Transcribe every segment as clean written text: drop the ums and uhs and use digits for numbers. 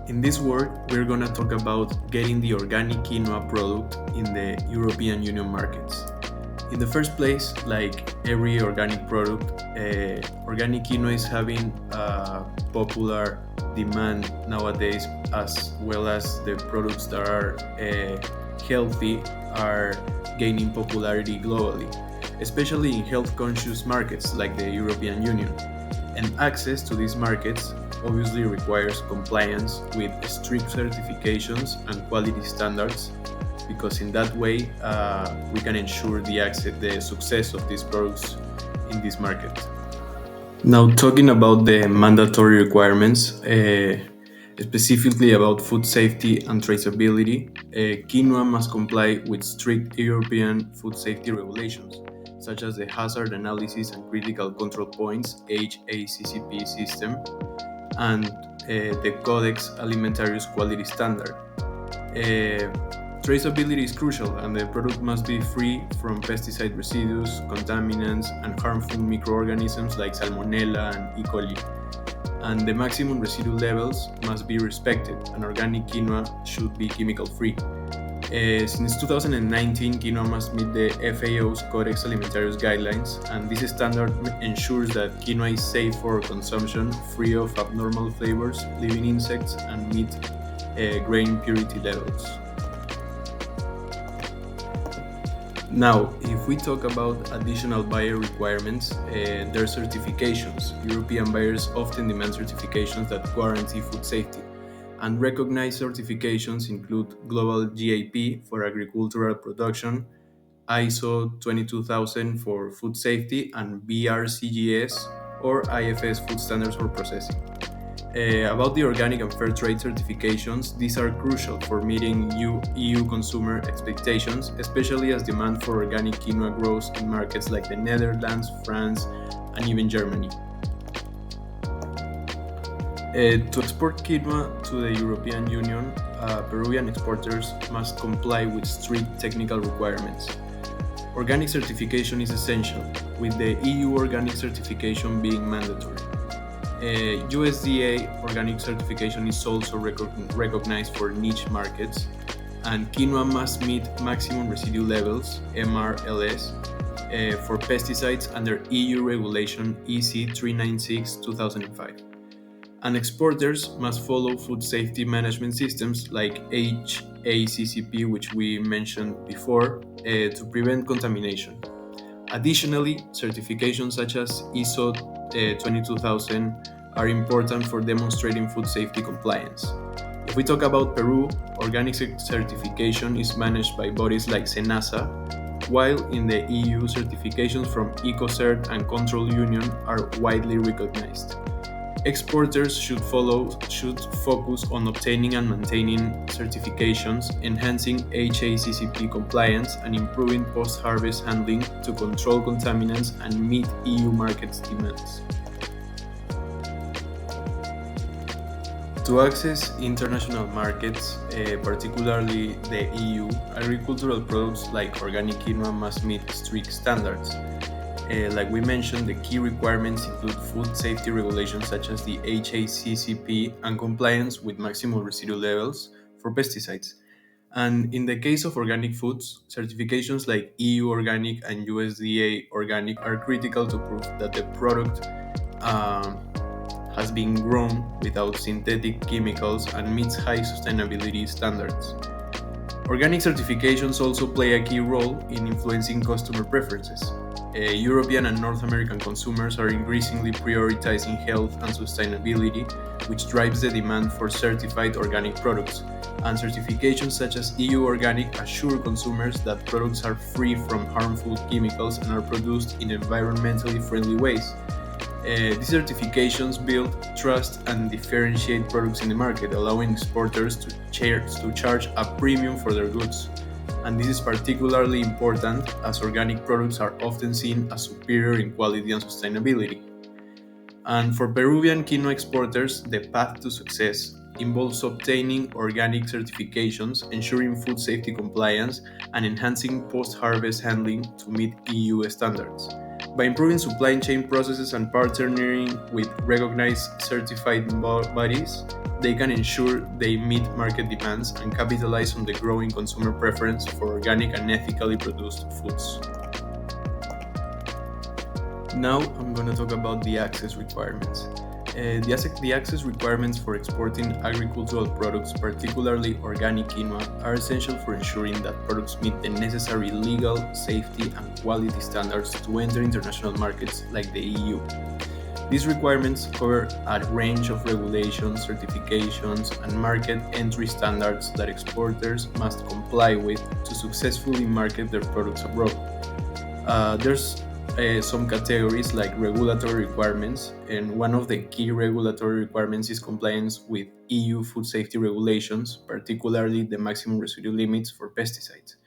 In this work, we're going to talk about getting the organic quinoa product in the European Union markets. In the first place, like every organic product, organic quinoa is having a popular demand nowadays, as well as the products that are healthy are gaining popularity globally, especially in health conscious markets like the European Union. And access to these markets obviously requires compliance with strict certifications and quality standards, because in that way we can ensure the success of these products in this market. Now, talking about the mandatory requirements, specifically about food safety and traceability, quinoa must comply with strict European food safety regulations, such as the Hazard Analysis and Critical Control Points (HACCP) system and the Codex Alimentarius Quality Standard. Traceability is crucial, and the product must be free from pesticide residues, contaminants, and harmful microorganisms like Salmonella and E. coli. And the maximum residue levels must be respected, and organic quinoa should be chemical free. Since 2019, quinoa must meet the FAO's Codex Alimentarius guidelines, and this standard ensures that quinoa is safe for consumption, free of abnormal flavors, living insects, and meet grain purity levels. Now, if we talk about additional buyer requirements, there are certifications. European buyers often demand certifications that guarantee food safety. And recognized certifications include Global GAP for agricultural production, ISO 22000 for food safety, and BRCGS or IFS food standards for processing. About the organic and fair trade certifications, these are crucial for meeting EU consumer expectations, especially as demand for organic quinoa grows in markets like the Netherlands, France, and even Germany. To export quinoa to the European Union, Peruvian exporters must comply with strict technical requirements. Organic certification is essential, with the EU organic certification being mandatory. USDA organic certification is also recognized for niche markets, and quinoa must meet maximum residue levels (MRLS) for pesticides under EU regulation EC 396/2005. And exporters must follow food safety management systems like HACCP, which we mentioned before, to prevent contamination. Additionally, certifications such as ISO 22000 are important for demonstrating food safety compliance. If we talk about Peru, organic certification is managed by bodies like SENASA, while in the EU, certifications from EcoCert and Control Union are widely recognized. Exporters should focus on obtaining and maintaining certifications, enhancing HACCP compliance, and improving post-harvest handling to control contaminants and meet EU markets demands. To access international markets, particularly the EU, agricultural products like organic quinoa must meet strict standards. Like we mentioned, the key requirements include food safety regulations such as the HACCP and compliance with maximum residual levels for pesticides. And in the case of organic foods, certifications like EU Organic and USDA Organic are critical to prove that the product has been grown without synthetic chemicals and meets high sustainability standards. Organic certifications also play a key role in influencing customer preferences. European and North American consumers are increasingly prioritizing health and sustainability, which drives the demand for certified organic products. And certifications such as EU Organic assure consumers that products are free from harmful chemicals and are produced in environmentally friendly ways. These certifications build trust and differentiate products in the market, allowing exporters to charge a premium for their goods. And this is particularly important as organic products are often seen as superior in quality and sustainability. And for Peruvian quinoa exporters, the path to success involves obtaining organic certifications, ensuring food safety compliance, and enhancing post-harvest handling to meet EU standards. By improving supply chain processes and partnering with recognized certified bodies, they can ensure they meet market demands and capitalize on the growing consumer preference for organic and ethically produced foods. Now I'm going to talk about the access requirements. The access requirements for exporting agricultural products, particularly organic quinoa, are essential for ensuring that products meet the necessary legal, safety, and quality standards to enter international markets like the EU. These requirements cover a range of regulations, certifications, and market entry standards that exporters must comply with to successfully market their products abroad. There's some categories like regulatory requirements, and one of the key regulatory requirements is compliance with EU food safety regulations, particularly the maximum residual limits for pesticides.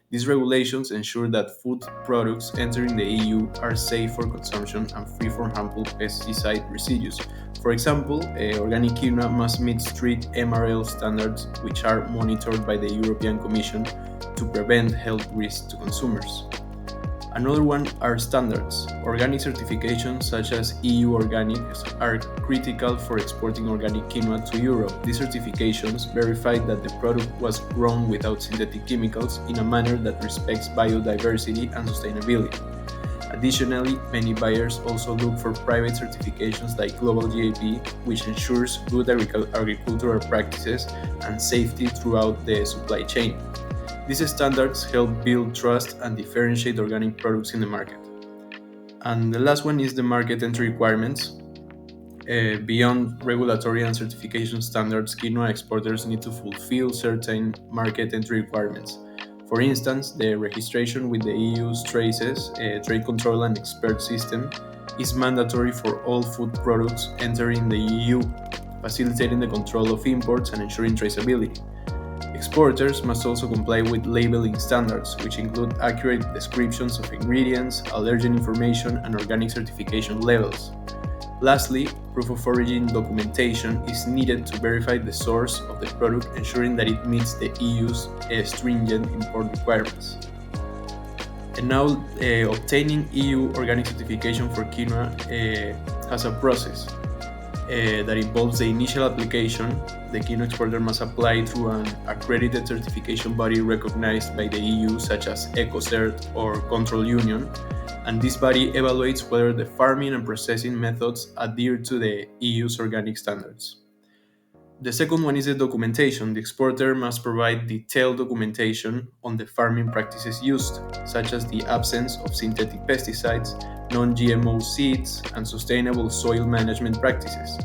These regulations ensure that food products entering the EU are safe for consumption and free from harmful pesticide residues. For example, organic quinoa must meet strict MRL standards, which are monitored by the European Commission to prevent health risks to consumers. Another one are standards. Organic certifications such as EU Organic are critical for exporting organic quinoa to Europe. These certifications verify that the product was grown without synthetic chemicals in a manner that respects biodiversity and sustainability. Additionally, many buyers also look for private certifications like Global GAP, which ensures good agricultural practices and safety throughout the supply chain. These standards help build trust and differentiate organic products in the market. And the last one is the market entry requirements. Beyond regulatory and certification standards, quinoa exporters need to fulfill certain market entry requirements. For instance, the registration with the EU's traces, trade control and expert system, is mandatory for all food products entering the EU, facilitating the control of imports and ensuring traceability. Exporters must also comply with labeling standards, which include accurate descriptions of ingredients, allergen information, and organic certification levels. Lastly, proof of origin documentation is needed to verify the source of the product, ensuring that it meets the EU's stringent import requirements. And now, obtaining EU organic certification for quinoa has a process that involves the initial application. The quinoa exporter must apply through an accredited certification body recognized by the EU, such as EcoCert or Control Union, and this body evaluates whether the farming and processing methods adhere to the EU's organic standards. The second one is the documentation. The exporter must provide detailed documentation on the farming practices used, such as the absence of synthetic pesticides, non GMO seeds, and sustainable soil management practices.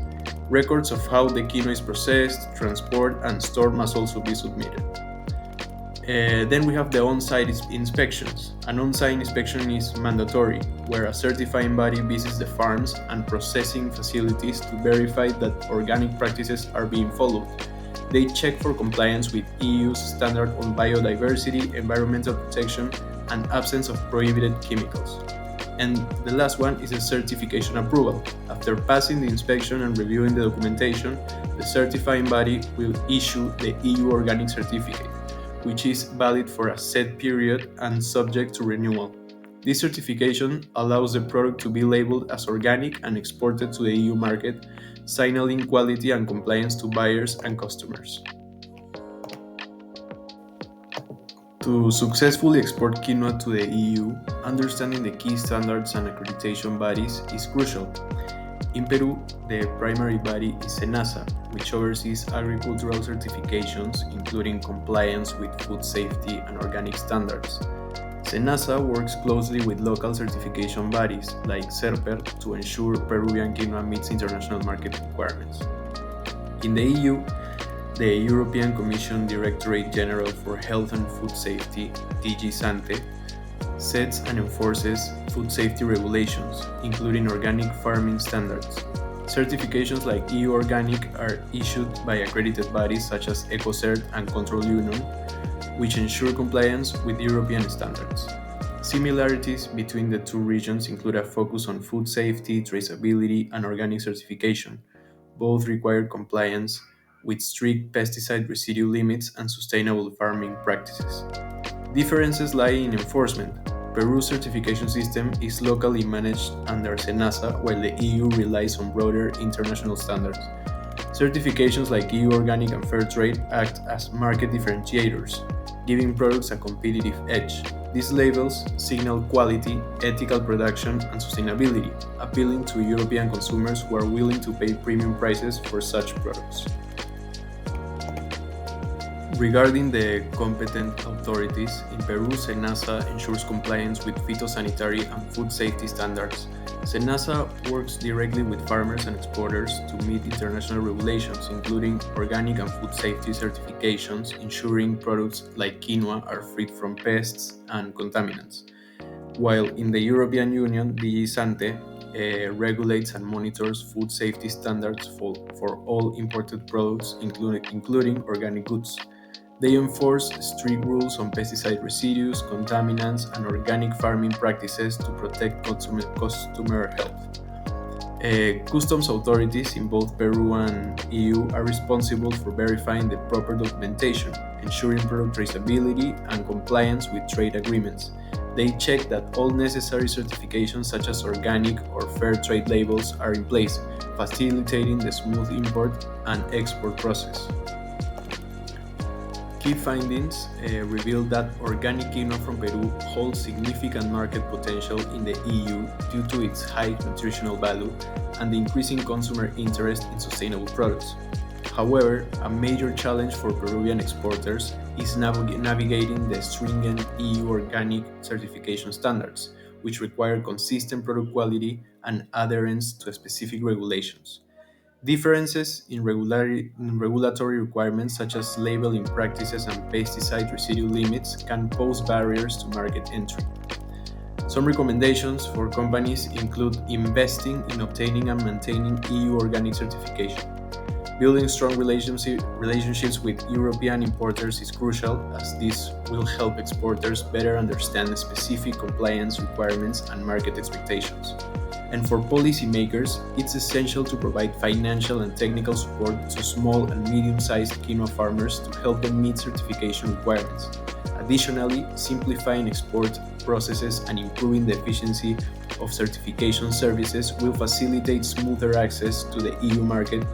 Records of how the quinoa is processed, transported, and stored must also be submitted. Then we have the on-site inspections. An on-site inspection is mandatory, where a certifying body visits the farms and processing facilities to verify that organic practices are being followed. They check for compliance with EU's standard on biodiversity, environmental protection, and absence of prohibited chemicals. And the last one is a certification approval. After passing the inspection and reviewing the documentation, the certifying body will issue the EU organic certificate, which is valid for a set period and subject to renewal. This certification allows the product to be labeled as organic and exported to the EU market, signaling quality and compliance to buyers and customers. To successfully export quinoa to the EU, understanding the key standards and accreditation bodies is crucial. In Peru, the primary body is SENASA, which oversees agricultural certifications, including compliance with food safety and organic standards. SENASA works closely with local certification bodies like CERPER to ensure Peruvian quinoa meets international market requirements. In the EU, the European Commission Directorate General for Health and Food Safety, DG Sante, sets and enforces food safety regulations, including organic farming standards. Certifications like EU Organic are issued by accredited bodies such as EcoCert and Control Union, which ensure compliance with European standards. Similarities between the two regions include a focus on food safety, traceability, and organic certification. Both require compliance with strict pesticide residue limits and sustainable farming practices. Differences lie in enforcement. Peru's certification system is locally managed under SENASA, while the EU relies on broader international standards. Certifications like EU Organic and Fair Trade act as market differentiators, giving products a competitive edge. These labels signal quality, ethical production, and sustainability, appealing to European consumers who are willing to pay premium prices for such products. Regarding the competent authorities, in Peru, SENASA ensures compliance with phytosanitary and food safety standards. SENASA works directly with farmers and exporters to meet international regulations, including organic and food safety certifications, ensuring products like quinoa are free from pests and contaminants. While in the European Union, DG Sante regulates and monitors food safety standards for all imported products, including organic goods. They enforce strict rules on pesticide residues, contaminants, and organic farming practices to protect customer health. Customs authorities in both Peru and EU are responsible for verifying the proper documentation, ensuring product traceability and compliance with trade agreements. They check that all necessary certifications such as organic or fair trade labels are in place, facilitating the smooth import and export process. Key findings reveal that organic quinoa from Peru holds significant market potential in the EU due to its high nutritional value and the increasing consumer interest in sustainable products. However, a major challenge for Peruvian exporters is navigating the stringent EU organic certification standards, which require consistent product quality and adherence to specific regulations. Differences in regulatory requirements such as labeling practices and pesticide residue limits can pose barriers to market entry. Some recommendations for companies include investing in obtaining and maintaining EU organic certification. Building strong relationships with European importers is crucial, as this will help exporters better understand specific compliance requirements and market expectations. And for policymakers, it's essential to provide financial and technical support to small and medium-sized quinoa farmers to help them meet certification requirements. Additionally, simplifying export processes and improving the efficiency of certification services will facilitate smoother access to the EU market,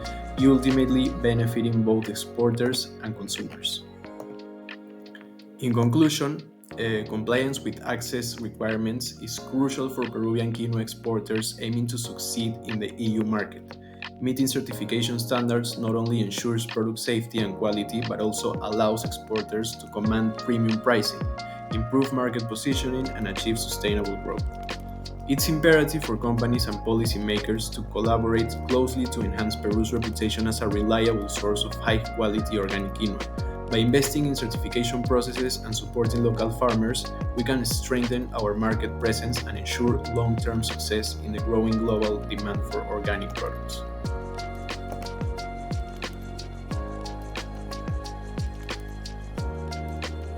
ultimately benefiting both exporters and consumers. In conclusion, compliance with access requirements is crucial for Peruvian quinoa exporters aiming to succeed in the EU market. Meeting certification standards not only ensures product safety and quality, but also allows exporters to command premium pricing, improve market positioning, and achieve sustainable growth. It's imperative for companies and policymakers to collaborate closely to enhance Peru's reputation as a reliable source of high-quality organic quinoa. By investing in certification processes and supporting local farmers, we can strengthen our market presence and ensure long-term success in the growing global demand for organic products.